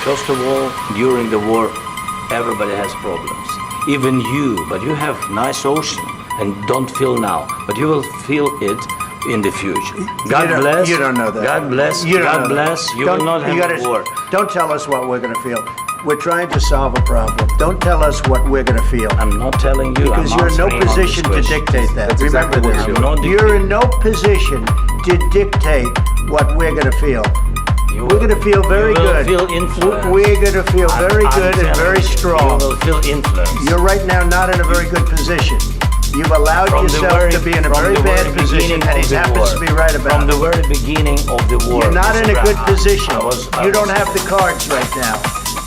First of all, during the war, everybody has problems. Even you, but you have nice ocean and don't feel now, but you will feel it in the future. God bless. You don't know that. God bless. You God bless. You will not have a war. Don't tell us what we're going to feel. We're trying to solve a problem. Don't tell us what we're going to feel. I'm not telling you. Because you're in no position to dictate that. That's Remember exactly this. You're in no position to dictate what we're going to feel. We're going to feel very good. You will feel influence. We're going to feel very good and very strong. You will feel influence. You're right now not in a very good position. You've allowed yourself to be in a very bad position, and he happens to be right about it. From it. the very beginning of the war. You're not in a good position. You don't have the cards right now.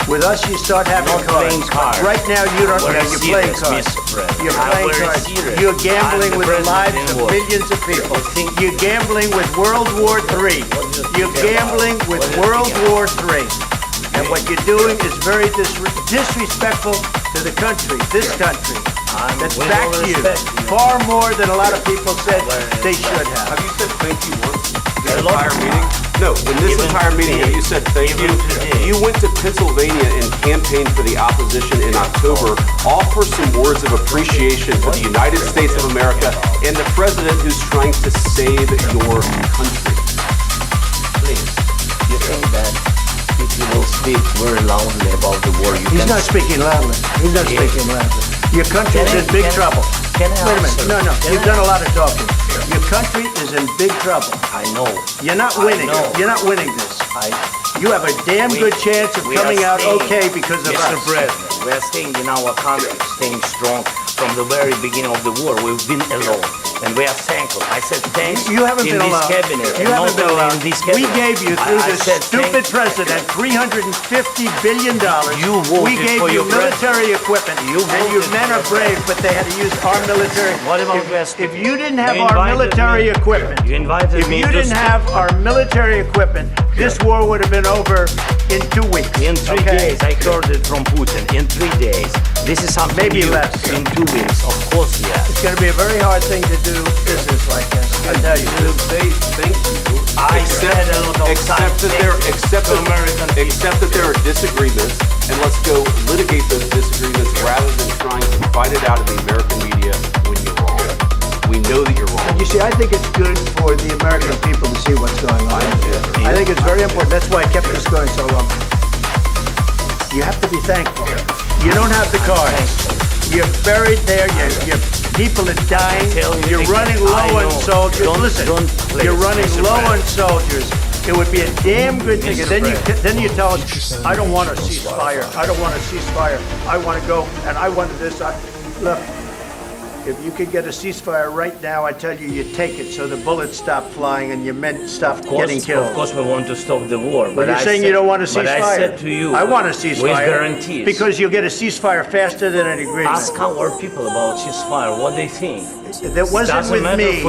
With us, you start having cards. Right now, you don't know. You're playing cards. You're playing cards. You're gambling with the lives of millions of people. You're gambling with World War III. You're gambling with World War III. And what you're doing is very disrespectful to the country, this country, that's backed you far more than a lot of people said they should have. Have you said thank you once this entire meeting? No, in this entire meeting, have you said thank you? You went to Pennsylvania and campaigned for the opposition in October. Offer some words of appreciation for the United States of America and the president who's trying to save your country. Please, you think that if you will speak very loudly about the war, He's not speaking loudly. He's not speaking loudly. Your country is in big trouble. Wait a minute. No. You've done a lot of talking. Your country is in big trouble. I know. You're not winning. You're not winning this. You have a damn good chance of coming out okay because of us. Mr. President, we are staying in our country, staying strong. From the very beginning of the war, we've been alone. And we are thankful. I said thanks you haven't in been this alone. cabinet. You haven't been alone. We gave you, through I this said stupid president, $350 billion. You voted we gave for you your military equipment. And your men are brave, but they had to use our military. What about if you didn't have our military equipment, if you didn't have our military equipment, this war would have been over in 2 weeks. In 3 days, I heard it from Putin. In 3 days. This is something maybe new. less. In 2 weeks, of course, yeah. It's going to be a very hard thing to do business like this. I tell you. Say thank you. I said a lot of Except that there are disagreements, and let's go litigate those disagreements rather than trying to fight it out in the American media when you're wrong. We know that you're wrong. You see, I think it's good for the American people to see what's going on. I think it's very important. That's why I kept this going so long. You have to be thankful. You don't have the cards. You're buried there. Your people are dying. You're running low on soldiers. Listen, you're running low on soldiers. It would be a damn good thing. And then you tell us, I don't want a ceasefire. I don't want a ceasefire. I want to go and I want this. Look. If you could get a ceasefire right now, I tell you, you take it so the bullets stop flying and your men stop getting killed. Of course, we want to stop the war. But you're saying you don't want a ceasefire. But I said to you, I want a ceasefire. With guarantees. Because you'll get a ceasefire faster than an agreement. Ask our people about ceasefire, what they think. That wasn't with me.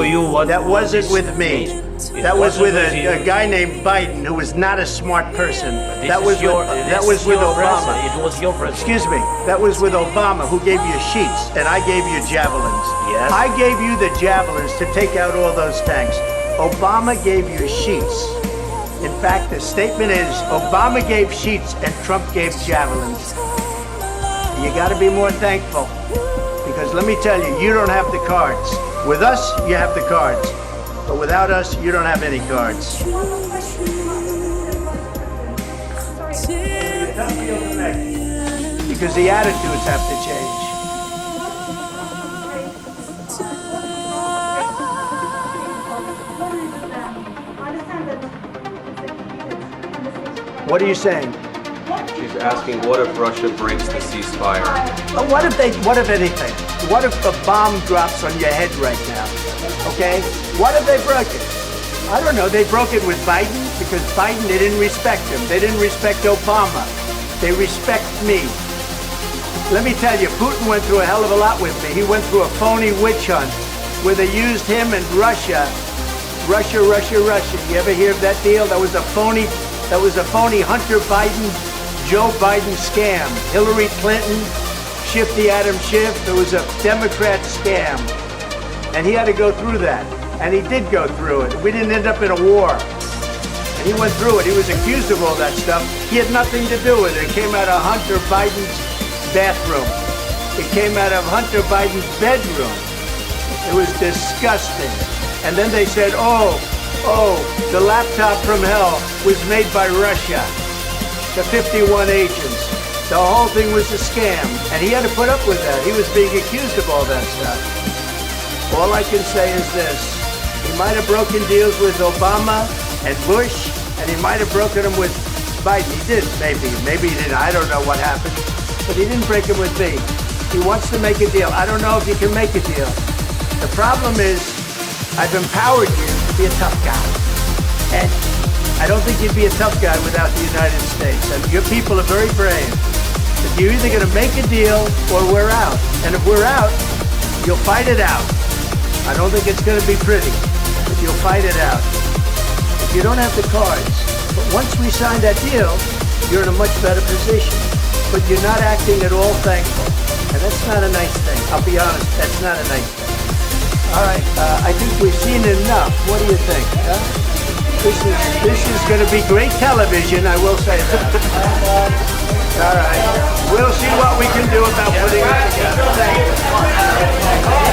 That wasn't with me. That was with a guy named Biden, who was not a smart person. That was with Obama. It was your president. Excuse me. That was with Obama, who gave you sheets, and I gave you javelins. Yes. I gave you the javelins to take out all those tanks. Obama gave you sheets. In fact, the statement is, Obama gave sheets and Trump gave javelins. You got to be more thankful. Because let me tell you, you don't have the cards. With us, you have the cards. But without us, you don't have any cards. Because the attitudes have to change. What are you saying? She's asking, what if Russia breaks the ceasefire? What if anything? What if a bomb drops on your head right now? Okay? What if they broke it? I don't know. They broke it with Biden because Biden, they didn't respect him. They didn't respect Obama. They respect me. Let me tell you, Putin went through a hell of a lot with me. He went through a phony witch hunt where they used him and Russia. Russia. You ever hear of that deal? That was a phony Hunter Biden, Joe Biden scam. Hillary Clinton, Shifty Adam Schiff. It was a Democrat scam. And he had to go through that. And he did go through it. We didn't end up in a war. And he went through it. He was accused of all that stuff. He had nothing to do with it. It came out of Hunter Biden's bathroom. It came out of Hunter Biden's bedroom. It was disgusting. And then they said, oh, the laptop from hell was made by Russia. The 51 agents. The whole thing was a scam. And he had to put up with that. He was being accused of all that stuff. All I can say is this. He might have broken deals with Obama and Bush, and he might have broken them with Biden. He did, maybe. Maybe he didn't. I don't know what happened. But he didn't break them with me. He wants to make a deal. I don't know if he can make a deal. The problem is, I've empowered you to be a tough guy. And I don't think you'd be a tough guy without the United States. And your people are very brave. But you're either going to make a deal or we're out. And if we're out, you'll fight it out. I don't think it's going to be pretty, but you'll fight it out. You don't have the cards. But once we sign that deal, you're in a much better position. But you're not acting at all thankful. And that's not a nice thing. I'll be honest, that's not a nice thing. All right, I think we've seen enough. What do you think? Huh? This is going to be great television, I will say that. All right. We'll see what we can do about putting it together. Thank you.